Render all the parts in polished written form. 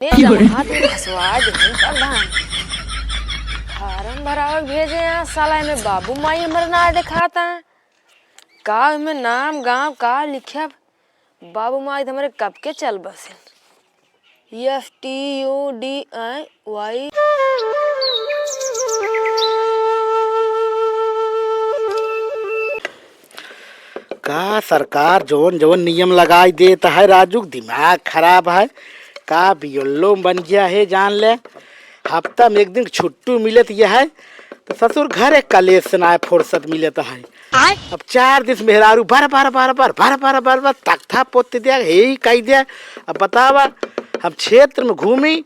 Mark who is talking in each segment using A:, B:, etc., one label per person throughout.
A: हाथ में फंसवा दे प्रधान। फार्म भरावे भेजे यहाँ साला में बाबू माई हमर ना दिखाता है का में नाम गांव का लिखा बाबू माई हमारे कब के चल बसे STUDIY।
B: का सरकार जोन जोन नियम लगाई देता है राजू दिमाग खराब है का बियल्लो बन गया है जान ले। हफ्ता में एक दिन छुट्टी मिले तो यह है तो ससुर घर एक कलेश से ना फुर्सत मिलता है। अब 4 दिन मेहरारू बार तख्ता पोत दिया यही कह दिया। अब बतावा हम क्षेत्र में घूमी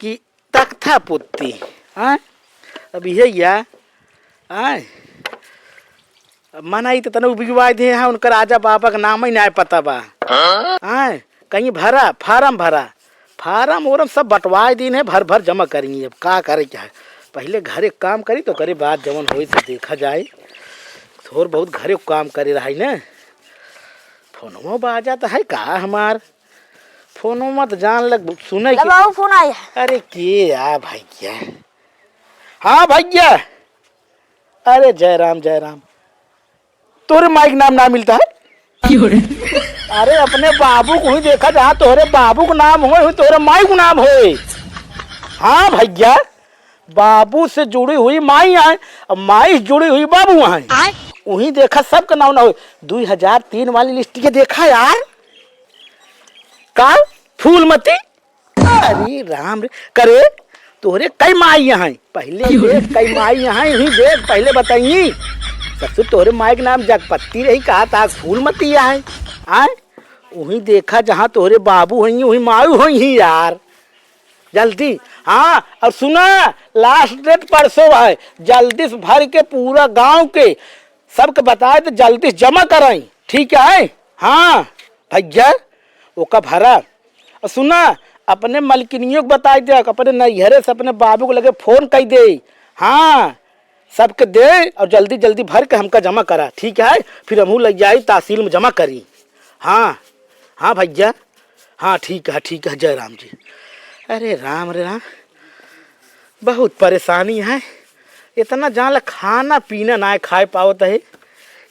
B: कि तख्ता पोती हाँ अब यही आए मनाई तो तनु बिगवा दे हैं उनका राजा बाबा का नाम ही ना पता बा हाँ कहीं भरा फार्म ओरम सब बंटवाए दिन है भर जमा करेंगे। अब का करे क्या है पहले घरे काम करी तो करे बात जवन हो तो देखा जाए थोड़ बहुत घरे काम करे रहा न। फोनों बाजा तो है का हमार फोनों मत जान लग सुने
A: फोन आया।
B: अरे के आ भैया हाँ भैया अरे जय राम तोरे माइक नाम ना मिलता है अरे अपने बाबू को ही देखा जहाँ तोहरे बाबू को नाम हो तोहरे माई को नाम हो। हाँ भैया बाबू से जुड़ी हुई माई है और माई जुड़ी हुई बाबू है वही देखा सबका नाम ना हो 2003 वाली लिस्ट के देखा यार का फूलमती। अरे राम रे करे तोहरे कई माई यहाँ पहले देख कई माई यहाँ ही देख पहले बताइए ससुर तोहरे माई के नाम जगपत्ती रही कहा था फूलमती है आए वही देखा जहाँ तोहरे बाबू हुई वही मायू हुई यार जल्दी। हाँ और सुना लास्ट डेट परसों है जल्दी से भर के पूरा गांव के सबके बताए तो जल्दी से जमा कराई ठीक है। हाँ भैया वो का भरा और सुना अपने मलकिनियों को बताई दे अपने नैहरे से अपने बाबू को लगे फोन कर दे हाँ सबके दे और जल्दी जल्दी भर के हमका जमा करा ठीक है फिर हमहू लग जाए तहसील में जमा करी। हाँ भैया हाँ ठीक है जय राम जी। अरे राम रे राम बहुत परेशानी है इतना जान खाना पीना ना खाए पावत है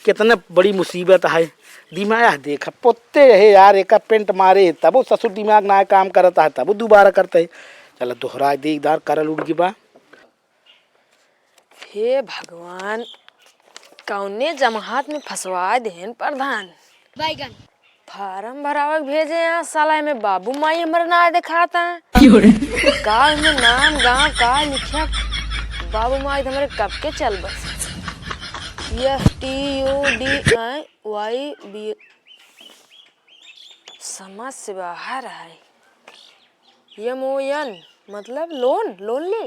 B: कितना बड़ी मुसीबत है। दिमाग देखा पोते है यार एक पेंट मारे तब वो ससुर दिमाग ना काम करता है तब वो दोबारा करते है चलो दोहरा दे इधर करल उड़ की बा।
A: हे भगवान कौने जमात में फंसवा देन प्रधान। बैगन फार्म भरावे भेजे यहाँ साला में बाबू माई हमर ना दिखाता है का में नाम गांव का लिखा बाबू माई हमारे कब के चल बस STUDIY समझ से बाहर है MON मतलब लोन ले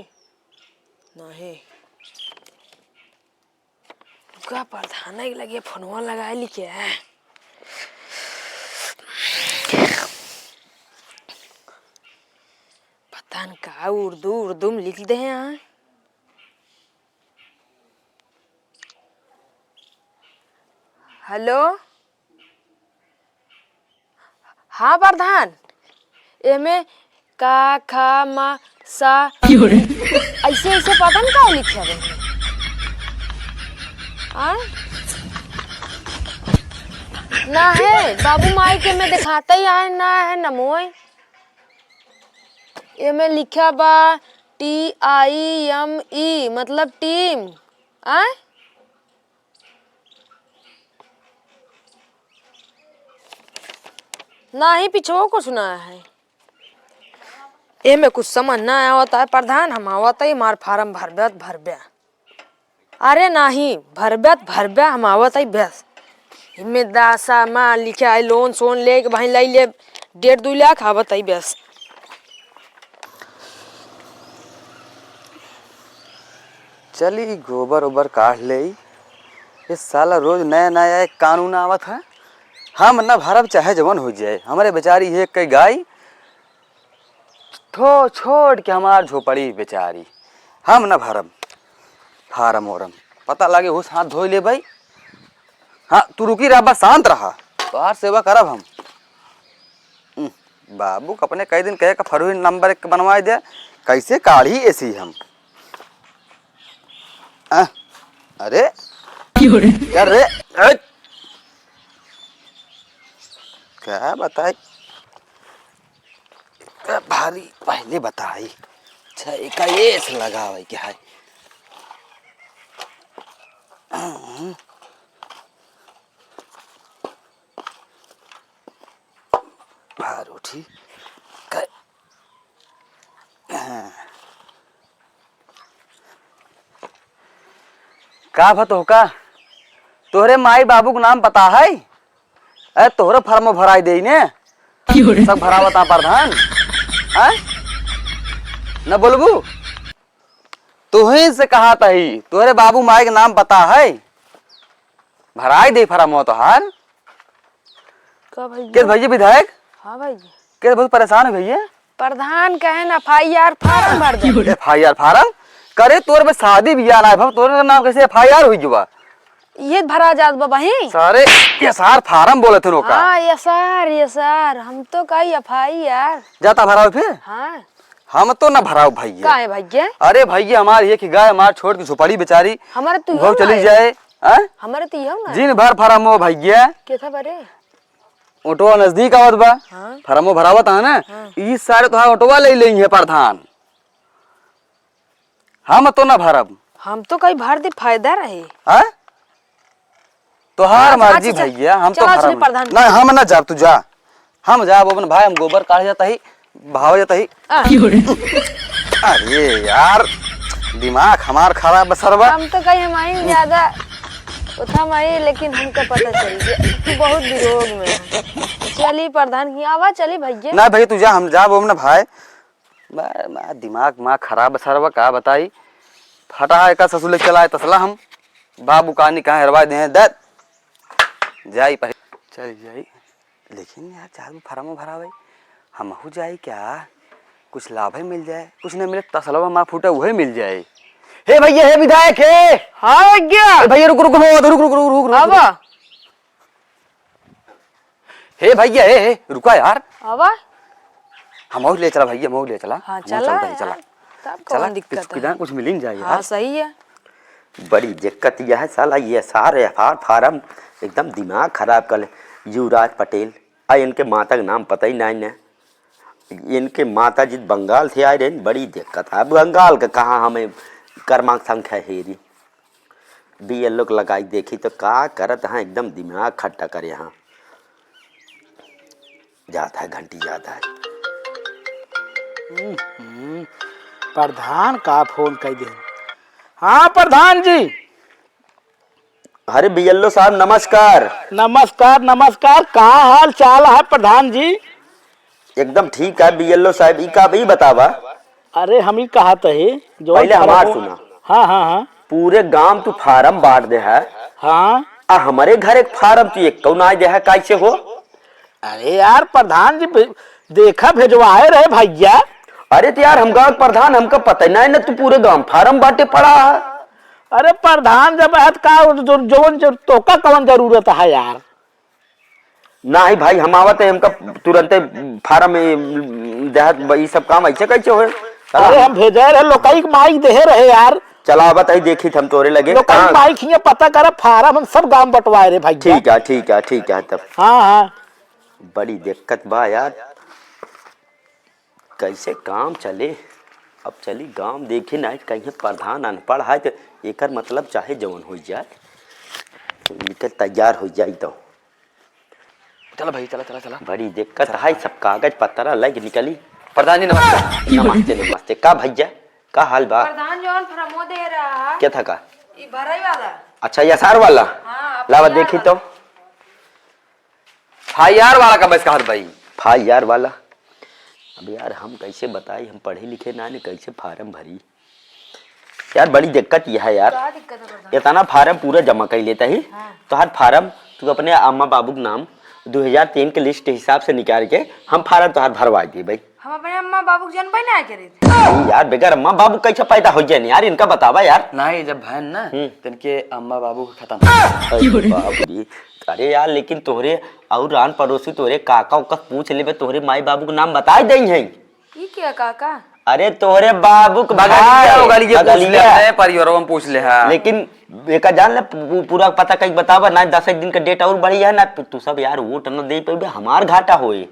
A: नहीं का प्रधान लगे फोनवा लगाए लिखे है पता न का उर्दू में लिख दे यहाँ। हेलो हाँ प्रधान एमे का खा मा सा ऐसे पता न का लिखे है ना है बाबू माई के में दिखाता ही है ना है नमोय ये में लिखा बा TIME मतलब टीम ना ही पिछो को सुना है ये में कुछ समझ ना आता है प्रधान हम आवता ही मार फार्म भरब्या अरे नहीं भरब्या हम आवत है बस इनमें दासा माँ लिखा है लोन सोन ले के भाई लाई ले 1.5-2 लाख आवत है बस।
C: चली गोबर ओबर काट ले ये साला रोज नया एक कानून आवत है हम ना भरब चाहे जवन हो जाए हमारे बेचारी है कई गाय छोड़ के हमार झोपड़ी बेचारी हम ना भरब फार्म ओरम पता लगे हो हाथ धो ले भाई। हाँ तू रुकी रहा बस शांत रहा बाहर सेवा करब हम बाबू को अपने कई दिन कहे का फरवरी नंबर 1 बनवा दे, कैसे काढ़ी ऐसी हम। अरे क्या रे, क्या बताए भारी पहले बताई। अच्छा एक ऐसे लगा हुआ क्या है। भार उठी का भतो का तोहरे माई बाबू के नाम पता है? अरे तोहरे फार्म भराई दे ने सब भरावता प्रधान है न बोलबू। तुही से कहा तही तोहरे बाबू माई के नाम पता है, भराई दे फार्म तो हार
A: का भाई?
C: के भैया विधायक?
A: हाँ भाई
C: के बहुत परेशान है भैया।
A: प्रधान कहे ना FIR फार्म भर दे।
C: FIR फार्म करे तोर में शादी बियाह ना है, तोरे नाम कैसे FIR हुई जुबा?
A: ये भरा जात बाबा ही
C: सारे SR फार्म बोले थे का।
A: हाँ SR हम तो कही FIR
C: जाता भराओ फिर।
A: हाँ
C: हम तो ना भराओ भैया।
A: का है भैया?
C: अरे भैया हमारी एक ही गाय हमार छोड़ के झोपड़ी बेचारी
A: हमारे तो
C: वो चली जाए।
A: हमारे तो ना
C: जिन भर फार्म हो भैया
A: के था बरे
C: ऑटो नजदीक आवत बा।
A: हाँ
C: फार्मो भरावत है ना। इस सारे तो ऑटोवा ले लेंगे प्रधान, हम तो ना भरब।
A: हम तो कहीं भर दे फायदा रहे।
C: तोहार मर्जी भैया, हम तो भरब ना। हम ना जा, तू जा, हम जा अपन भाई, हम गोबर काट जाता ही भाव जाता ही। अरे यार दिमाग हमार खराब बसरवा।
A: हम तो कहीं हमारी ज्यादा उठा मारी, लेकिन हमको पता चल गया तू बहुत विरोध में है। चली प्रधान की आवाज चली भैया।
C: ना भैया तू जा, हम जा बोम ना भाई। मैं दिमाग माँ खराब बसरवा का बताई। फटा है का ससुर चलाए तसला हम बाबू कहानी कहाँ हरवा दे दे जाई पर चल जाई। लेकिन यार चालू फार्म भरा भाई हम हो जाए क्या, कुछ लाभ ही मिल जाए, कुछ नहीं मिले तसलवा माँ फूटा वही मिल जाए। हे भैया, हे विधायक है।
A: हाँ भैया।
C: भैया रुक रुक रुक रुक रुक रुक रुक रुक। हे भैया हे रुका यार।
A: आवा
C: हम और ले चला भैया, हम और ले चला।
A: हाँ चला चला
C: चला दिक्कत है, कुछ मिल ही जाए।
A: हाँ सही है।
D: बड़ी दिक्कत यह है साला, ये सारे फार्म एकदम दिमाग खराब कर ले। युवराज पटेल इनके माता का नाम पता ही नहीं ना। इनके माता जी बंगाल से आए रहे, बड़ी दिक्कत है। बंगाल का कहाँ हमें क्रमांक संख्या हेरी BLO को लगाई देखी तो का करत है, एकदम दिमाग खट्टा कर। यहाँ जाता है घंटी जाता है।
B: प्रधान का फोन कर दे। हाँ प्रधान जी।
D: अरे BLO साहब नमस्कार।
B: नमस्कार नमस्कार, कहाँ हाल चाल है प्रधान जी?
D: एकदम ठीक है BLO साहब। ई का भी बतावा।
B: अरे हम ही कहा तो है जो
D: पहले हमार सुना।
B: हाँ हाँ हाँ
D: पूरे गांव तू फार्म बांट दे है।
B: हाँ
D: हमारे घर एक फार्म तू एक कौन आए दे है, कैसे हो?
B: अरे यार प्रधान जी देखा भेजवाए रहे भैया।
D: अरे तो यार हम गांव प्रधान, हमको पता नहीं ना तू पूरे गांव फार्म बांटे पड़ा है।
B: अरे प्रधान जब है का जो तो का कौन जरूरत है यार?
D: नहीं भाई हम आवत है, हमका तुरंत फार्म देहत ये सब काम ऐसे कैसे हो?
B: अरे हम भेजे रहे लोकाई माइक दे रहे यार।
D: चला बताई देखी हम तोरे लगे
B: लोकाई माइक ही पता कर फार्म हम सब गांव बंटवाए रहे भाई।
D: ठीक है ठीक है ठीक है। तब
B: हाँ हाँ
D: बड़ी दिक्कत बा यार, कैसे काम चले। अब चली गांव देखे ना कहीं प्रधान अनपढ़ है तो एक मतलब चाहे जवन हो जाए, निकल तैयार हो जाए तो
C: चला भाई चला चला चला।
D: बड़ी दिक्कत है, सब कागज पत्रा लग निकली।
C: प्रधान जी नमस्ते।
D: नमस्ते नमस्ते। का भैया का हाल बा?
A: प्रधान जौन फरमो दे रहा है
D: क्या था का?
A: ई भराई वाला।
D: अच्छा SR वाला।
A: हाँ,
D: लावा देखी तो
C: FIR वाला का बस कहा भाई।
D: FIR वाला। अब यार हम कैसे बताई, हम पढ़े लिखे ना ने कैसे फार्म भरी यार। बड़ी दिक्कत यह है यार,
A: क्या दिक्कत है प्रधान?
D: इतना फार्म पूरा जमा कर लेता ही। तो हर फार्म तू अपने अम्मा बाबू के नाम 2003 के लिस्ट हिसाब से निकाल के हम फार्म तो भरवा दिए भाई।
A: हम अपने अम्मा बाबू के जन्म पे ना करे थे।
D: यार बेगर अम्मा बाबू कैसे पैदा हो जाए यार, इनका बतावा यार।
C: नहीं जब बहन ना तिनके अम्मा बाबू खत्म।
D: अरे बाप रे। अरे यार लेकिन तोहरे और रान पड़ोसी तोहरे काका उका पूछ लेबे, तोहरे माई बाबू के नाम बता दई है।
A: ई क्या काका?
D: अरे तोहरे बाबू के
C: परिवारों में पूछ ले है।
D: लेकिन एक जान ले पूरा पता कहीं बतावा ना, 10 दिन का डेट और बढ़ी है ना, तू सब यार वोट न दे पे हमार घाटा होए।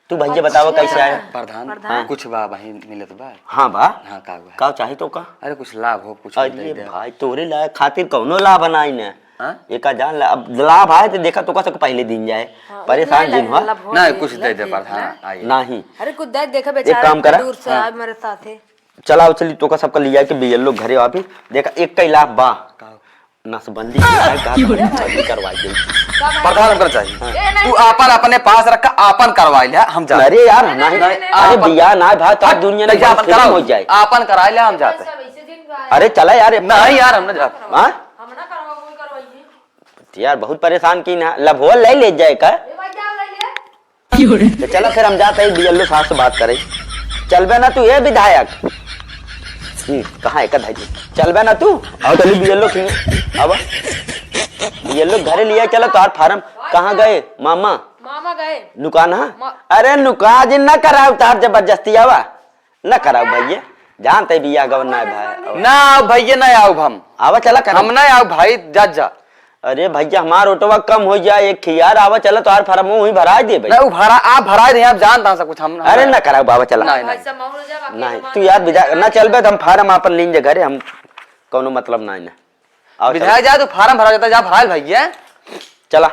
D: तू भैया बतावा कैसे आया
C: प्रधान कुछ बा भाई मिलत बा।
D: हाँ बा
C: हाँ
D: का चाही तो का।
C: अरे कुछ लाभ हो कुछ
D: अरे भाई तोरे ला खातिर कौनो लाभ बनाई ने।
C: हाँ?
D: एक जान ला अब लाभ आए तो देखा तो का पहले दिन जाए परेशान दिन हुआ
C: नहीं कुछ दे दे प्रधान आइए।
D: नहीं
A: अरे कुछ दे देखा
D: एक
A: बेचारा
D: काम करा
A: दूर से आए मेरे साथ है।
D: चलाओ चली तो का सबका लिया के बीएलओ घरे आवे देखा एक कई लाभ बा नसबंदी करवाई गई।
C: प्रधान हमको चाहिए तू आपन अपने पास रखा आपन करवाई ले हम जा।
D: अरे यार नहीं अरे बिया ना भाई तो दुनिया में
C: आपन
D: खत्म हो जाए।
C: आपन कराई ले हम जाते।
D: अरे चला यार
C: नहीं यार हम ना जाते।
D: हां
A: हम ना करवा कोई करवाइए
D: यार बहुत परेशान की ना लभो ले ले जाए का।
A: ए भाई जाओ ले ले
D: तो चलो फिर हम जाते हैं बीएलओ साहब से बात करें। चलबे ना तू ये विधायक कहाँ है भाई चलबे ना तू और चली बीएलओ अब बीएलओ घरे लिया चलो तो फार्म कहाँ गए मामा
A: मामा गए
D: नुकान। हाँ अरे नुका जिन न कराओ तार जबरदस्ती आवा न कराओ भैया जानते बिया गवन ना भाई
C: ना भैया ना आओ हम
D: आवा चला
C: हम ना आओ भाई जा।
D: अरे भैया हमार ऑटोवा कम हो जाए एक खियार आवा चला तो हर फार्म वही भरा दे भाई।
C: भरा आप भरा दे आप जानता सब कुछ हम।
D: अरे न कराओ बाबा चला
A: नहीं
D: नहीं तू यार न चलबे तो हम फार्म अपन लीन जे घरे हम कोनो मतलब नहीं ना
C: विधायक जा तो फार्म भरा जाता जा भराल भैया
D: चला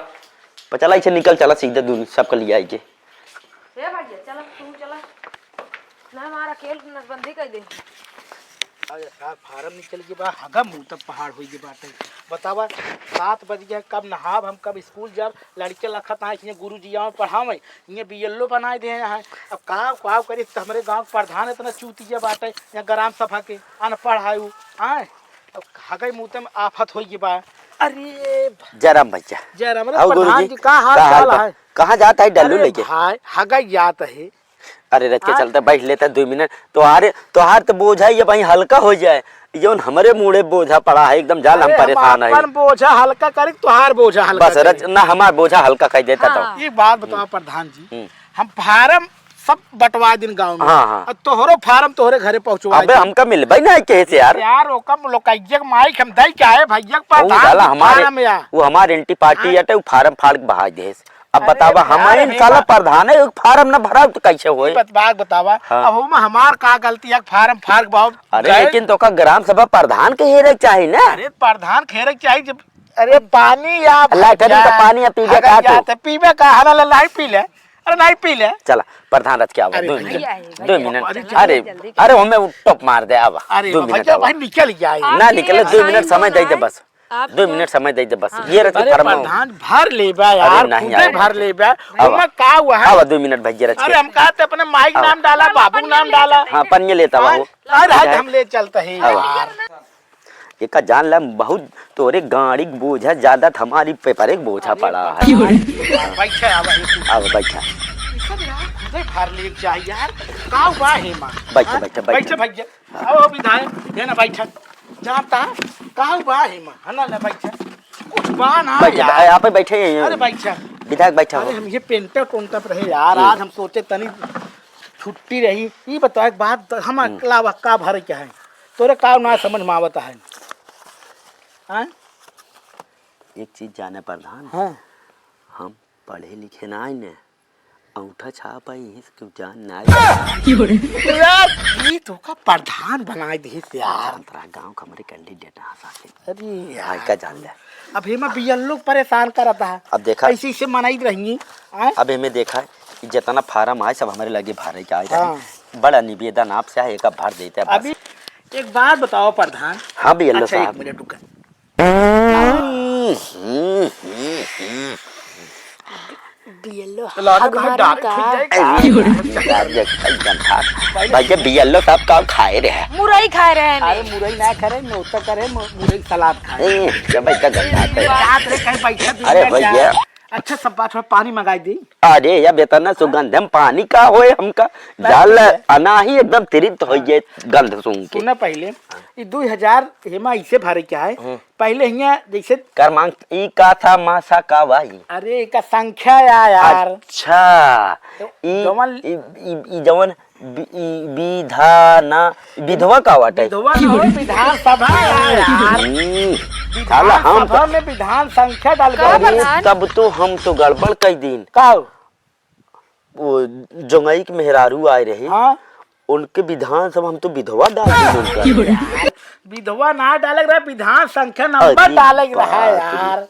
D: चला इसे निकल चला सीधे दूर सबका लिया आइए।
A: ए भाई चला तू चला ना हमारा खेल नसबंदी कर दे।
B: अरे साहब फार्म निकल के बा हगा मुंह तक पहाड़ होई के बाटे बतावा 7 बज गया कब नहाब हम कब स्कूल जब लड़के लखत आए इने गुरुजी यहाँ पढ़ावे इने बीएलओ बनाए दे हैं। अब का करे तो हमारे गांव प्रधान इतना चूतिया बाटे यहाँ ग्राम सभा के अनपढ़ है वो आए अब हगा मुंह में आफत होई के बा। अरे
D: जयराम भैया
B: जयराम प्रधान जी का हाल चाल है
D: कहाँ जाता है डल्लू लेके
B: भाई हगा जात है।
D: अरे रथ के चलते बैठ लेता 2 मिनट तो हार तो बोझा ये भाई हल्का हो जाए जौन हमारे मुड़े बोझा पड़ा है एकदम जाल हम परेशान है।
B: बोझा हल्का करे तुहार बोझा हल्का
D: बस रच ना हमार बोझा हल्का कर देता तो।
B: एक बात बताओ प्रधान जी हम फार्म सब बंटवा दिन गांव में
D: हाँ।
B: तोहरो फार्म तोहरे घरे पहुंचवा
D: अबे हमका मिलबे ना कैसे यार
B: ओकम लोकैया माइक हम दई क्या है भैया
D: प्रधान
B: हमारे
D: वो हमारे एंटी पार्टी है तो फार्म फाड़ के बहा दे। अब बतावा हमारे साला प्रधान है फार्म न भरा तो कैसे होए
B: बात बतावा।
D: हाँ।
B: अब हम हमार का गलती है फार्म फाड़ के बाबू।
D: अरे लेकिन तो का ग्राम सभा प्रधान के हेरे चाहिए ना।
B: अरे प्रधान खेरे चाहिए जब अरे पानी या
D: पानी या पीबे का तो
B: पीबे का हला नहीं पी ले अरे नहीं पी ले
D: चला प्रधान रथ के आवा 2 मिनट अरे हमें टॉप मार दे आवा 2 मिनट
B: भाई निकल जाए
D: ना निकले 2 मिनट समय दे बस 2 मिनट समय दे बस ये रथ के फार्म
B: प्रधान भर लेबा यार खुदे भर लेबा हम का हुआ है।
D: आवा 2 मिनट भैया रथ
B: अरे हम कहते अपने माइक नाम डाला बाबू नाम डाला
D: हां पन्ने लेता बाबू
B: अरे हम ले चलते हैं यार
D: एक जान ला बहुत तोरे गाड़ी बोझा ज्यादा हमारी पेपर एक बोझा पड़ा है।
B: बैठा
D: अब बैठा
B: खुदे भर ले चाहिए यार का हुआ है मां
D: बैठा
B: बैठा भैया आओ विधायक है ना बैठा जानता का हुआ है मां है ना बैठा कुछ बा ना
D: बैठा यहाँ पे बैठे
B: अरे बैठा
D: विधायक बैठा
B: अरे हम ये पेंटर कोंटर रहे यार आज हम सोचे तनी छुट्टी रही ये बताओ एक बात हम अकेला का भरे क्या है तोरे का ना समझ में आवता है। हाँ?
D: एक चीज जाने प्रधान
B: हाँ।
D: हम पढ़े लिखे ना ने अंगूठा छाप आई क्यों जान ना
B: यार ये तो का प्रधान बना दे यार
D: अंतरा गांव का हमारे कैंडिडेट आ सकते
B: अरे
D: यार का जान ले
B: अब हेमा बियल लोग परेशान करता है।
D: अब देखा
B: ऐसी से मनाई रहेंगी।
D: अब हमें देखा है जितना फार्म आए सब हमारे लगे भरे के आए बड़ा निवेदन आपसे है एक भर देते हैं।
B: अभी एक बात बताओ प्रधान।
D: हाँ भी अल्लाह
B: अच्छा,
D: साहब
B: एक मिनट रुका।
D: भैया बियल्लो साहब का खाए रहे हैं
A: मुरई खा रहे हैं।
B: अरे मुरई ना करे नोता करे मुरई सलाद खाए
D: जब बैठा गंदा
B: रात रे कहीं बैठा
D: अरे भैया
B: अच्छा सब बात थोड़ा पानी मंगाई दी।
D: अरे या बेतना सुगंधम पानी का होए हमका जल अनाही एकदम तिरित हो ये गंध सुन के।
B: सुना पहले ये 2000 हेमा इसे भरे क्या है पहले यहाँ जैसे
D: क्रमांक ई का था मासा का वाही।
B: अरे का संख्या यार।
D: अच्छा ई
B: जवन
D: जवन विधाना विधवा का वाटे
B: विधवा न हो विधानसभा यार।
D: साला हम
B: विधानसभा में विधान संख्या डाल
D: अरे तब तो हम तो गड़बड़ कई दिन
B: का
D: वो जोंगई के मेहरारू आए रहे।
B: हाँ
D: उनके विधान सब हम तो विधवा डाल दी उनका।
B: विधवा ना डाले रहा विधान संख्या नंबर डाले रहा है यार।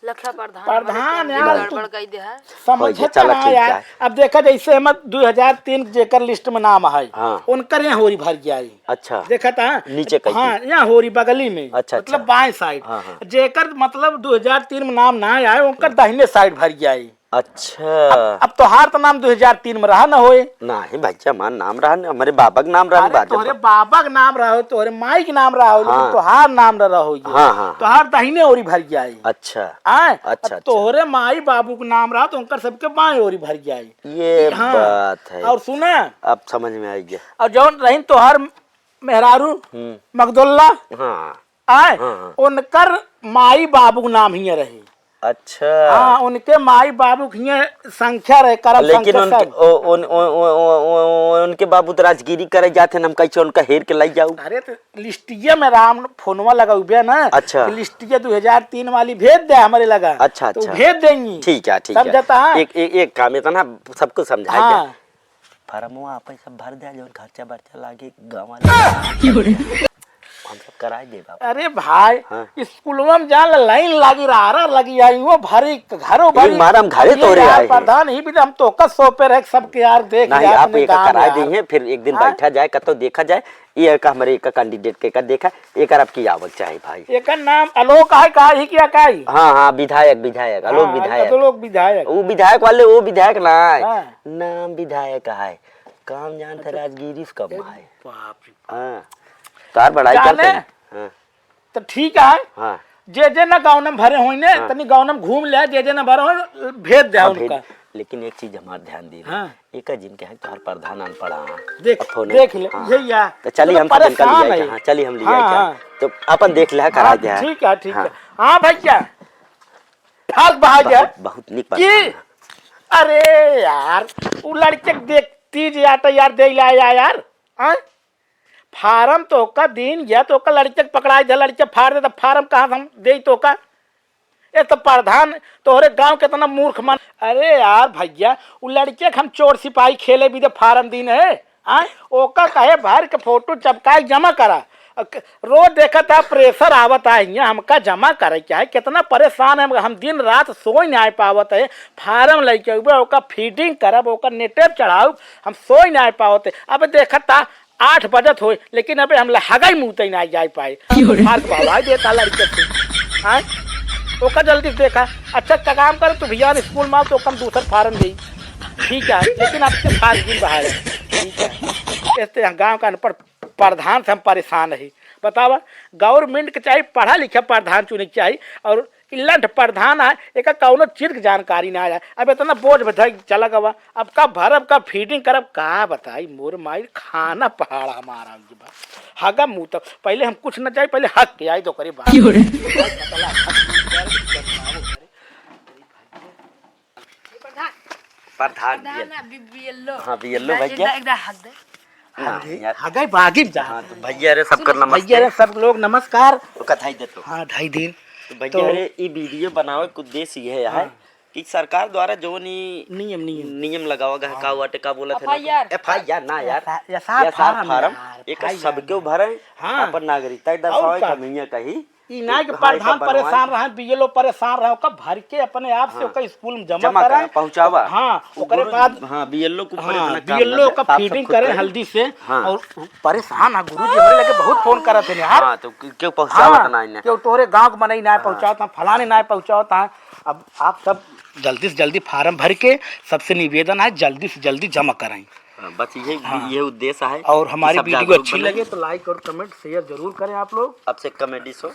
A: लखा प्रधान
B: प्रधान यार
A: गड़बड़ कई दे है।
B: समझे
D: चला
B: ना
D: ठीक
B: यार।
D: है।
B: अब देखा जैसे हम 2003 जेकर लिस्ट में नाम है
D: हाँ।
B: उनकर यहाँ होरी भर गया।
D: अच्छा
B: देखा था
D: नीचे कैसे?
B: हाँ यहाँ होरी बगली में।
D: अच्छा,
B: मतलब
D: अच्छा।
B: बाएं साइड।
D: हाँ, हाँ।
B: जेकर मतलब 2003 में नाम ना आया उनकर दाहिने साइड भर गया।
D: अच्छा
B: अब तोहार तो नाम 2003 में रहा ना होए।
D: नहीं भैया मान नाम रहा न, हमारे बाबा का नाम रहा
B: अरे तोहरे बाबा का नाम रहा हो तोहरे माई के नाम रहा हो लेकिन
D: हाँ।
B: तोहार नाम न रहा हो।
D: हाँ, हाँ।
B: तोहार दाहिने ओरी भर गया।
D: अच्छा
B: आए
D: अच्छा,
B: तोहरे माई बाबू का नाम रहा तो उनकर सबके बाएं ओरी भर गया।
D: ये बात है।
B: और सुना
D: अब समझ में आई गया।
B: और जौन रहीन तोहार मेहरारू मगदुल्ला
D: हाँ
B: आए
D: हाँ।
B: उनकर माई बाबू का नाम ही रहे।
D: अच्छा
B: हाँ उनके माई बाबू की संख्या रहे करम
D: लेकिन
B: संख्या
D: उनके
B: सब।
D: उनके बाबू तो राजगिरी करे जाते हम कैसे उनका हेर के लाई जाऊ।
B: अरे तो लिस्टिया में राम फोनवा लगा हुआ ना।
D: अच्छा।
B: लिस्टिया 2003 वाली भेज दे हमारे लगा।
D: अच्छा
B: तो
D: अच्छा
B: भेज देंगी।
D: ठीक है ठीक
B: समझता
D: है।
B: है?
D: एक काम है तो ना सबको समझा
B: हाँ।
D: फरमवा पैसा भर दे जो खर्चा बर्चा लागे गाँव वाले हम सब कराए दे बाबा।
B: अरे भाई
D: हाँ।
B: स्कूलवा में जान लाइन लागी रहा लगी आई वो भरी घरों भरी।
D: मारा हम घरे
B: ये
D: तोड़े
B: यार
D: आए हैं।
B: प्रधान ही भी हम तो का सो पे रह सबके यार देख
D: नहीं
B: यार
D: आप
B: अपने
D: एक
B: गाँव
D: कराए
B: यार।
D: देंगे फिर एक दिन
B: हाँ।
D: बैठा जाए कतो देखा जाए ये का हमारे एक कैंडिडेट के का देखा एक आपकी आवक चाहे भाई।
B: एक नाम आलोक है का ही क्या का ही।
D: हाँ हाँ विधायक विधायक आलोक
B: हाँ,
D: विधायक
B: तो लोग विधायक।
D: वो विधायक वाले वो विधायक ना है
B: हाँ।
D: नाम विधायक है काम जानते राजगिरी से कम है।
B: बाप रे।
D: हाँ तार बढ़ाई
B: जाने?
D: करते हाँ
B: तो ठीक है
D: हाँ
B: जे ना गाँव में भरे हुई ने तनी गाँव में घूम ले जे ना भरे हो भेज दे
D: हाँ,
B: उनका।
D: लेकिन एक चीज हमारे ध्यान दी
B: हाँ।
D: एक जिनके है तोहर प्रधान अनपढ़ हाँ।
B: देख
D: अब फोने-
B: देख ले
D: हाँ।
B: यही यार।
D: तो चलिए हम सब इनका
B: परेशान
D: ले
B: है।
D: जाए हाँ चलिए हम ले
B: हाँ,
D: जाए
B: हाँ।
D: तो अपन देख ले करा
B: हाँ,
D: दिया
B: ठीक है ठीक
D: हाँ।
B: है। हाँ भैया ठाक बहा गया
D: बहुत निक
B: की।
D: प्रधान है।
B: अरे यार वो लड़के देखती जाता यार दे लाया यार। हाँ? फार्म तो का दिन गया तो का लड़के पकड़ाई दे लड़के फाड़ दे तो फार्म कहाँ हम दे तो का। ये तो प्रधान तोहरे गांव कितना मूर्ख मन। अरे यार भैया वो लड़के हम चोर सिपाही खेले भी तो फार्म दिन है। हाँ ओका कहे भर के फोटो चपकाई जमा करा रोज देखा था प्रेशर आवत है यहाँ हमका जमा करे क्या है कितना परेशान है हम दिन रात सोई नहीं पावत है। फार्म लेके ओका फीडिंग करब ओका नेटेप चढ़ाऊ हम सोई नहीं पावत है। अब देखा था 8 बजत हो लेकिन अबे हम हगाई मुँह तक नहीं जा पाए। फार्क भवाई देता लड़के से। हाँ ओका जल्दी देखा अच्छा का काम कर तू भैया स्कूल में तो कम दूसर फार्म दी ठीक है लेकिन आपके फार्म दिन बाहर ठीक है। ऐसे गाँव का अनपढ़ प्रधान से हम परेशान है। बतावा गवर्नमेंट के चाहिए पढ़ा लिखा प्रधान चुने के चाहिए और इलंट प्रधान है एक कौनो चीज की जानकारी ना आया। अब इतना बोझ बधा चला गवा अब कब भरब कब फीडिंग करब कहाँ बताई मोर माई खाना पहाड़ा हमारा हगा मुँह तक पहले हम कुछ न चाहिए पहले हक के आई तो करे बात।
D: प्रधान हाँ बीएलओ भैया
B: हगाई बागी जा।
D: हाँ तो भैया रे सब करना
B: भैया रे सब लोग नमस्कार।
D: तो कथाई दे तो
B: हाँ 2.5 दिन
D: भैया रे ये वीडियो बनावे के उद्देश्य ये है कि सरकार द्वारा जो नियम लगावा गया का वाटे का बोला था एफआईआर ना यार
B: एसआर
D: फार्म एक सबके भरे
B: हाँ।
D: अपन नागरिकता दर्शावे
B: का?
D: कमिया कही
B: ई ना के प्रधान परेशान रहे बीएलओ परेशान रहे ओका भर के अपने आप से ओका स्कूल में जमा कराए
D: पहुंचावा
B: हाँ ओकरे बाद
D: हाँ बीएलओ को
B: हाँ बीएलओ का फीडिंग करे हल्दी से
D: हाँ।
B: और परेशान है गुरुजी हमारे लगे बहुत फोन करत है यार।
D: हाँ तो क्यों पहुंचावा ना इन्हें
B: क्यों तोरे गांव के मने ना पहुंचाता फलाने ना पहुंचाता। अब आप सब जल्दी से जल्दी फार्म भर के सबसे निवेदन है जल्दी से जल्दी जमा कराएं।
D: बस ये उद्देश्य है
B: और हमारी वीडियो अच्छी लगे तो लाइक और कमेंट शेयर जरूर करें आप लोग।
D: अब से कमेडी शो